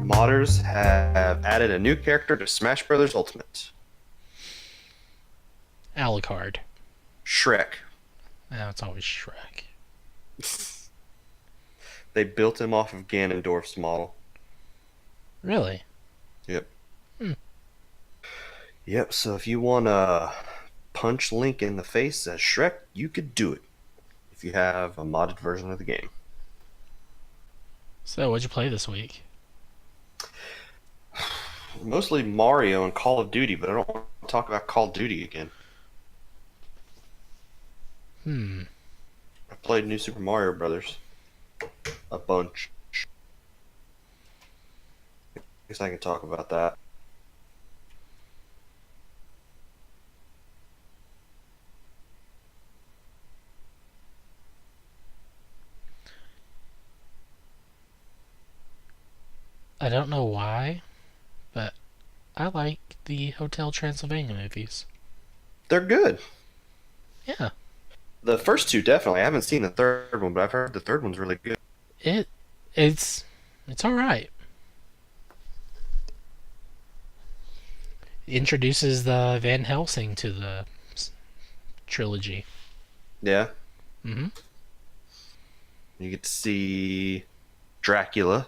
Modders have added a new character to Smash Bros. Ultimate. Alucard. Shrek. Now it's always Shrek. They built him off of Ganondorf's model. Really? Yep. Hmm. Yep, so if you want to punch Link in the face as Shrek, you could do it. If you have a modded version of the game. So, what'd you play this week? Mostly Mario and Call of Duty, but I don't want to talk about Call of Duty again. I played New Super Mario Brothers a bunch. I guess I can talk about that. I don't know why, but I like the Hotel Transylvania movies. They're good. Yeah. The first two definitely. I haven't seen the third one, but I've heard the third one's really good. It's all right. It introduces the Van Helsing to the trilogy. Yeah. Mm-hmm. You get to see Dracula.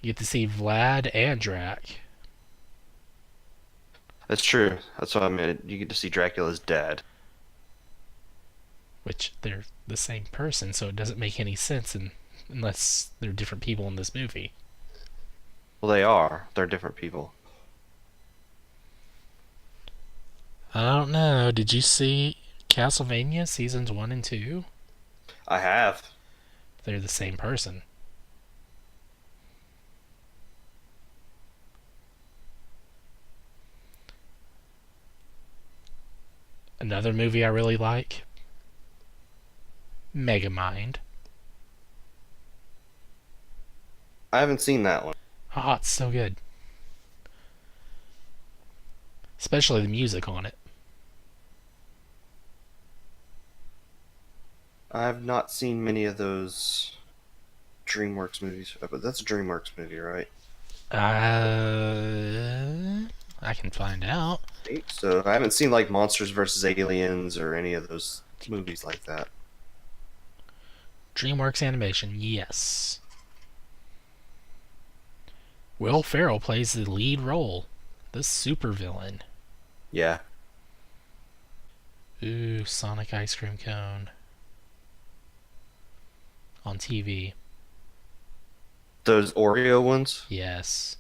You get to see Vlad and Drac. That's true. That's what I meant. You get to see Dracula's dad. Which they're the same person, so it doesn't make any sense unless they're different people in this movie. Well, they are. They're different people. I don't know. Did you see Castlevania seasons 1 and 2? I have. They're the same person. Another movie I really like, Megamind. I haven't seen that one. Oh, it's so good. Especially the music on it. I've not seen many of those DreamWorks movies, but that's a DreamWorks movie, right? I can find out. So I haven't seen like Monsters vs. Aliens or any of those movies like that. DreamWorks Animation, yes. Will Ferrell plays the lead role, the supervillain. Yeah. Ooh, Sonic ice cream cone. On TV. Those Oreo ones? Yes.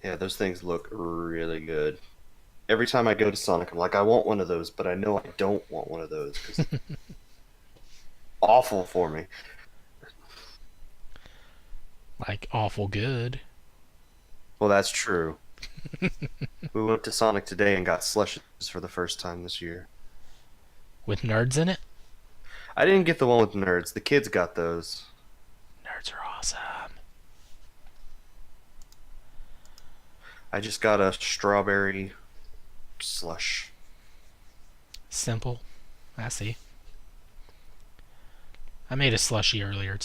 Yeah, those things look really good. Every time I go to Sonic, I'm like, I want one of those, but I know I don't want one of those because awful for me. Like, awful good. Well, that's true. We went to Sonic today and got slushes for the first time this year. With nerds in it? I didn't get the one with nerds. The kids got those. Nerds are awesome. I just got a strawberry slush. Simple. I see. I made a slushy earlier,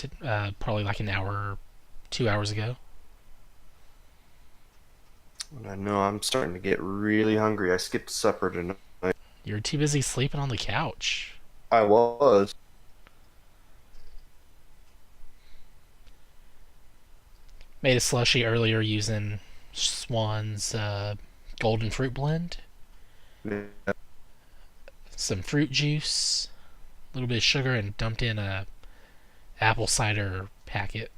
probably like an hour, 2 hours ago. And I know I'm starting to get really hungry. I skipped supper tonight. You're too busy sleeping on the couch. I was. Made a slushy earlier using Swan's golden fruit blend. Yeah, Some fruit juice, a little bit of sugar, and dumped in a apple cider packet.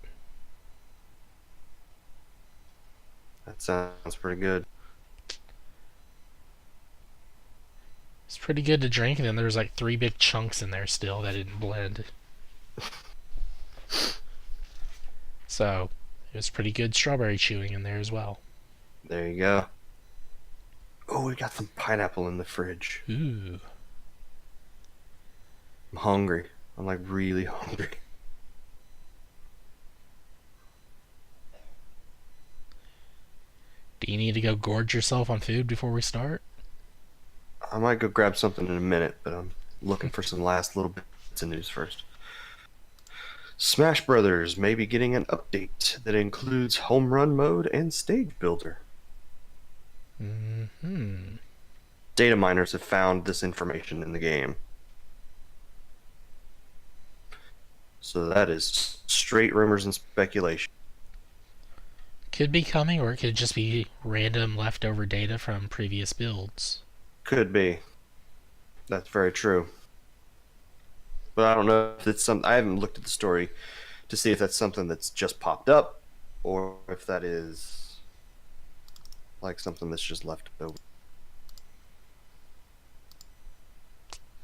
that sounds pretty good. It's pretty good to drink, and then there's like 3 big chunks in there still that didn't blend. So, it was pretty good strawberry chewing in there as well. There you go. Oh, we got some pineapple in the fridge. Ooh. I'm hungry. I'm like really hungry. Do you need to go gorge yourself on food before we start? I might go grab something in a minute, but I'm looking for some last little bits of news first. Smash Brothers may be getting an update that includes home run mode and stage builder. Hmm. Data miners have found this information in the game. So that is straight rumors and speculation. Could be coming, or it could just be random leftover data from previous builds. Could be. That's very true. But I don't know if it's some. I haven't looked at the story to see if that's something that's just popped up, or if that is like something that's just left over.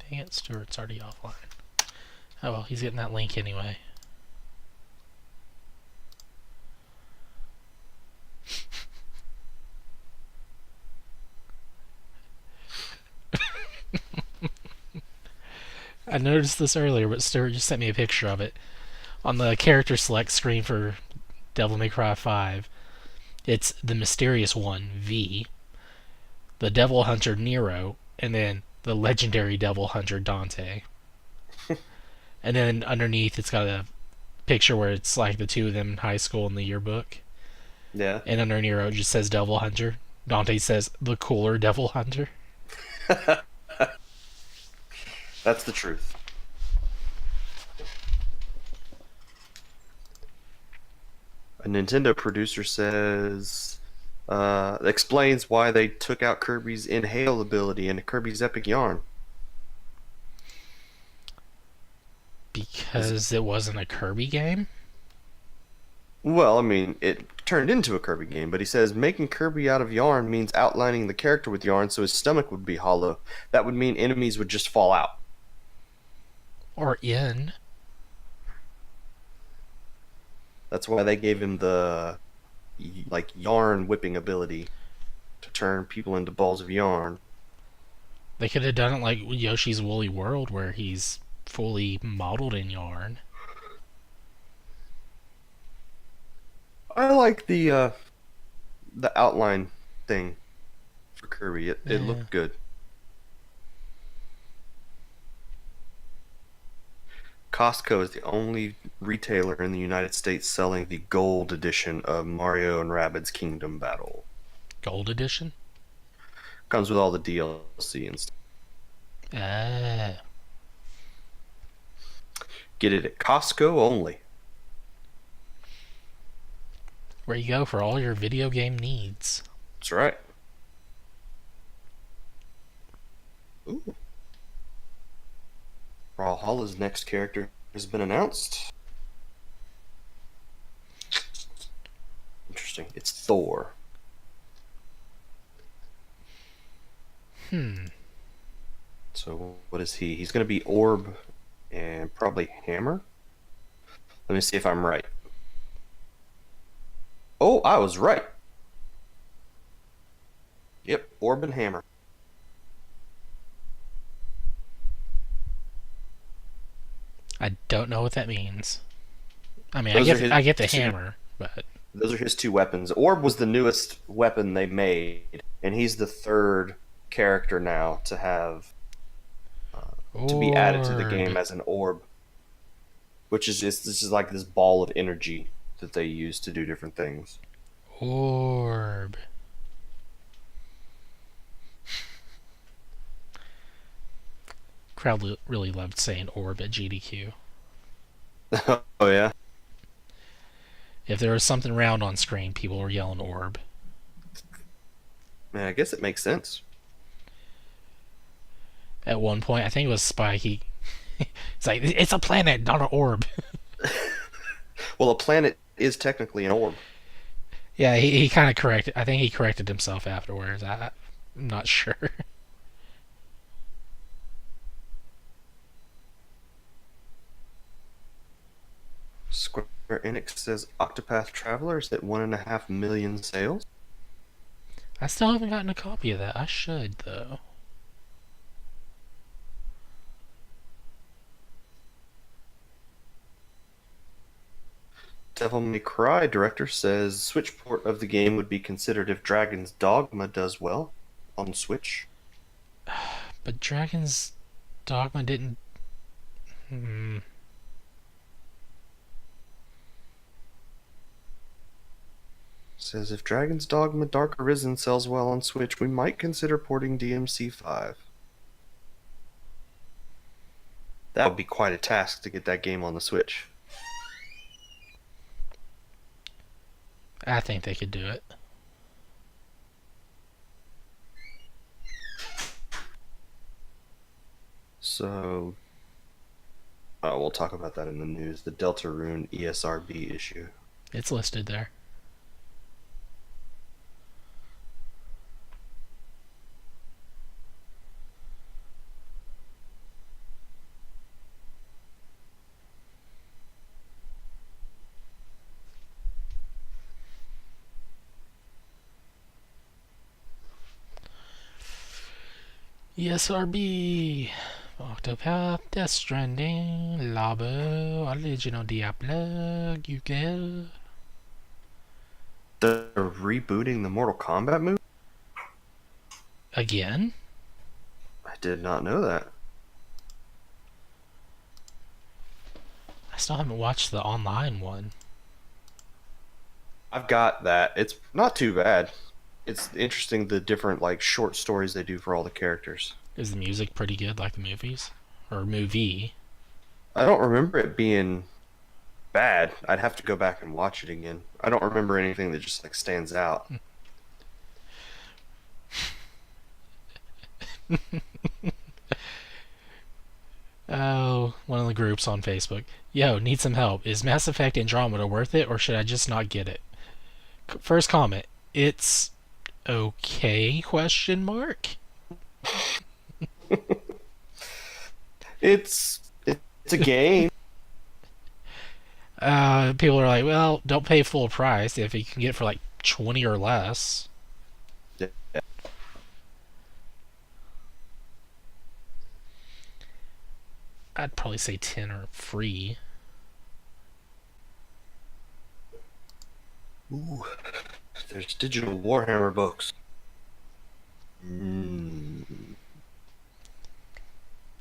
Dang it, Stuart's already offline. Oh well, he's getting that link anyway. I noticed this earlier, but Stuart just sent me a picture of it. On the character select screen for Devil May Cry 5, it's the mysterious one, V, the Devil Hunter Nero, and then the legendary Devil Hunter Dante. And then underneath, it's got a picture where it's like the two of them in high school in the yearbook. Yeah. And under Nero, it just says Devil Hunter. Dante says the cooler Devil Hunter. That's the truth. A Nintendo producer says explains why they took out Kirby's inhale ability in Kirby's Epic Yarn. Because it wasn't a Kirby game? Well, I mean, it turned into a Kirby game, but he says making Kirby out of yarn means outlining the character with yarn so his stomach would be hollow. That would mean enemies would just fall out. Or in? That's why they gave him the like yarn whipping ability to turn people into balls of yarn. They could have done it like Yoshi's Woolly World, where he's fully modeled in yarn. I like the outline thing for Kirby. It Yeah. looked good. Costco is the only retailer in the United States selling the gold edition of Mario and Rabbids Kingdom Battle. Gold edition? Comes with all the DLC and stuff. Ah. Get it at Costco only. Where you go for all your video game needs. That's right. Ooh. Brawlhalla's next character has been announced. Interesting. It's Thor. Hmm. So what is he? He's going to be Orb and probably Hammer. Let me see if I'm right. Oh, I was right. Yep, Orb and Hammer. I don't know what that means. I mean, Those are his I get the two. hammer, but Those are his two weapons. Orb was the newest weapon they made, and he's the third character now to have to be added to the game orb. as an orb, which is just this is like this ball of energy that they use to do different things. Orb. Crowd really loved saying orb at GDQ. Oh yeah, If there was something round on screen, people were yelling orb. man. I guess it makes sense. At one point, I think it was Spike. It's like, it's a planet, not an orb. Well, a planet is technically an orb. Yeah, he kind of corrected. I think he corrected himself afterwards. I'm not sure. Square Enix says Octopath Traveler is at 1.5 million sales. I still haven't gotten a copy of that. I should, though. Devil May Cry director says Switch port of the game would be considered if Dragon's Dogma does well on Switch. But Dragon's Dogma didn't. Hmm. Says if Dragon's Dogma Dark Arisen sells well on Switch, we might consider porting DMC5. That would be quite a task to get that game on the Switch. I think they could do it. So, we'll talk about that in the news. The Deltarune ESRB issue. It's listed there. ESRB, Octopath, Death Stranding, Labo, Original Diablo, Google. They're rebooting the Mortal Kombat movie? Again? I did not know that. I still haven't watched the online one. I've got that. It's not too bad. It's interesting the different like short stories they do for all the characters. Is the music pretty good like the movies? Or movie? I don't remember it being bad. I'd have to go back and watch it again. I don't remember anything that just like stands out. Oh, one of the groups on Facebook. Yo, need some help. Is Mass Effect Andromeda worth it, or should I just not get it? First comment. It's okay? Question mark. It's a game. People are like, well, don't pay full price if you can get it for like 20 or less. Yeah. I'd probably say 10 or free. Ooh, there's digital Warhammer books.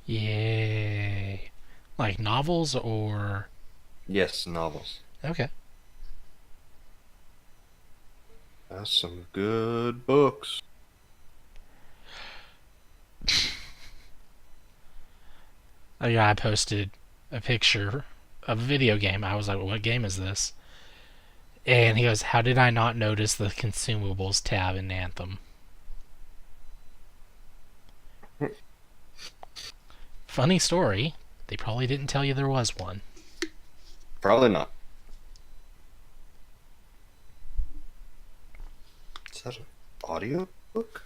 Yay. Like novels or... Yes, novels. Okay. That's some good books. A guy posted a picture of a video game. I was like, well, what game is this? And he goes, how did I not notice the consumables tab in Anthem? Funny story. They probably didn't tell you there was one. Probably not. Is that an audio book?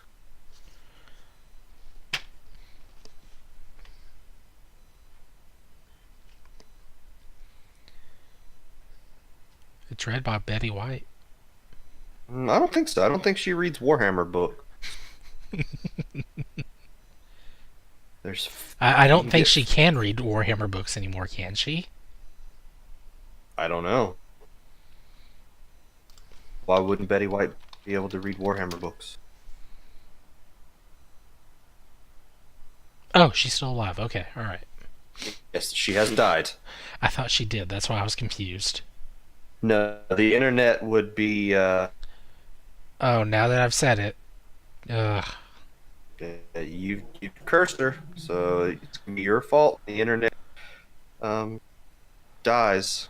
It's read by Betty White. I don't think so. I don't think she reads Warhammer book. There's. I don't think she can read Warhammer books anymore, can she? I don't know. Why wouldn't Betty White be able to read Warhammer books? Oh, she's still alive. Okay, alright. Yes, she has died. I thought she did. That's why I was confused. No, the internet would be. Oh, now that I've said it. Ugh. You cursed her, so it's gonna be your fault. The internet dies.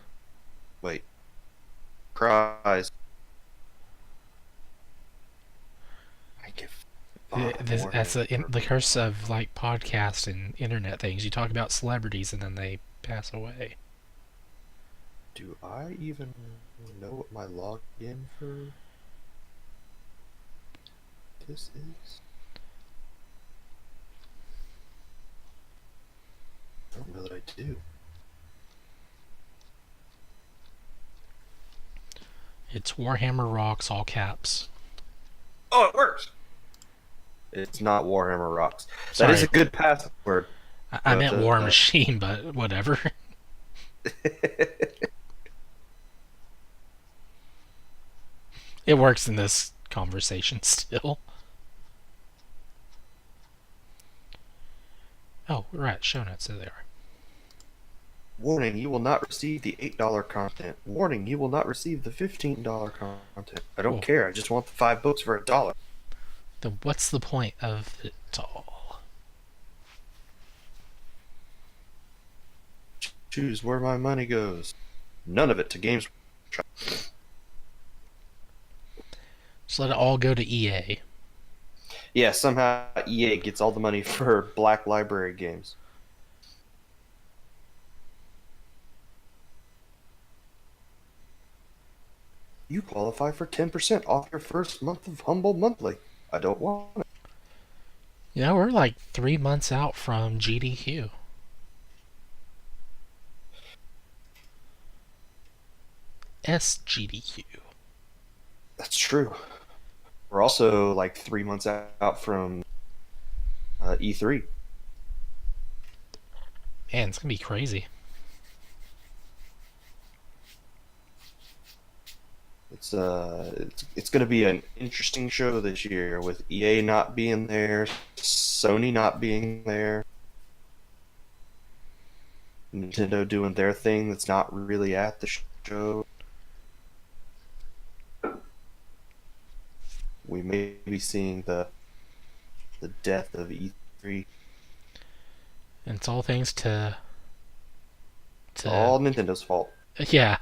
Wait, cries. I give. That's the curse of like podcasts and internet things. You talk about celebrities and then they pass away. Do I even know what my login for this is? I don't know that I do. It's Warhammer Rocks, all caps. Oh, it works. It's not Warhammer Rocks. Sorry. That is a good password. I meant War Machine, but whatever. It works in this conversation still. Oh, we're at show notes. There they are. Warning, you will not receive the $8 content. Warning, you will not receive the $15 content. I don't Well, care. I just want the 5 books for $1. then what's the point of it all? Choose where my money goes. None of it to games. Just let it all go to EA. Yeah, somehow EA gets all the money for Black Library games. You qualify for 10% off your first month of Humble Monthly. I don't want it. You know, we're like 3 months out from GDQ. SGDQ. That's true. We're also like 3 months out from E3. Man, it's gonna be crazy. It's going to be an interesting show this year with EA not being there, Sony not being there, Nintendo doing their thing that's not really at the show. We may be seeing the death of E3. And it's all thanks to It's all Nintendo's fault. yeah.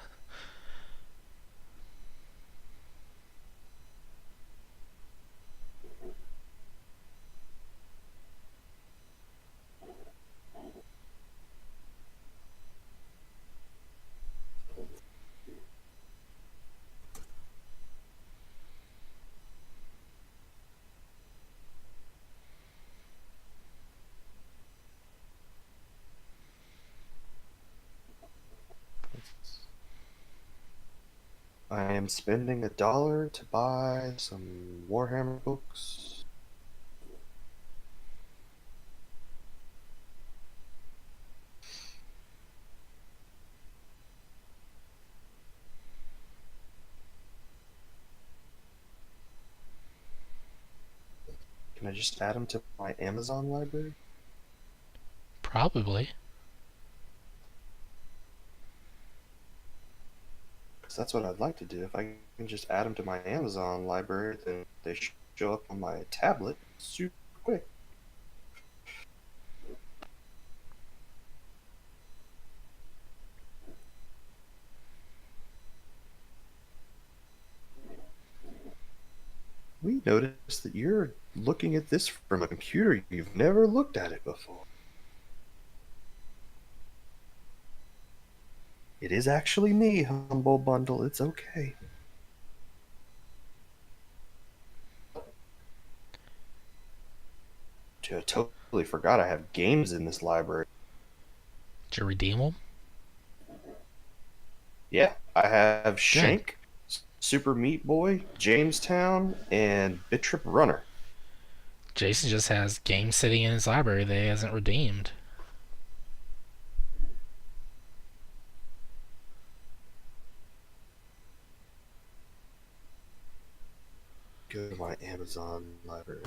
I am spending $1 to buy some Warhammer books. Can I just add them to my Amazon library? Probably. Because that's what I'd like to do. If I can just add them to my Amazon library, then they show up on my tablet super quick. We noticed that you're looking at this from a computer. You've never looked at it before. It is actually me, Humble Bundle. It's okay. I totally forgot I have games in this library. Did you redeem them? Yeah, I have Shank, Super Meat Boy, Jamestown, and Bit Trip Runner. Jason just has games sitting in his library that he hasn't redeemed. Go to my Amazon library.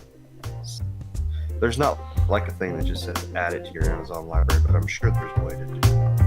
There's not like a thing that just says add it to your Amazon library, but I'm sure there's a way to do it.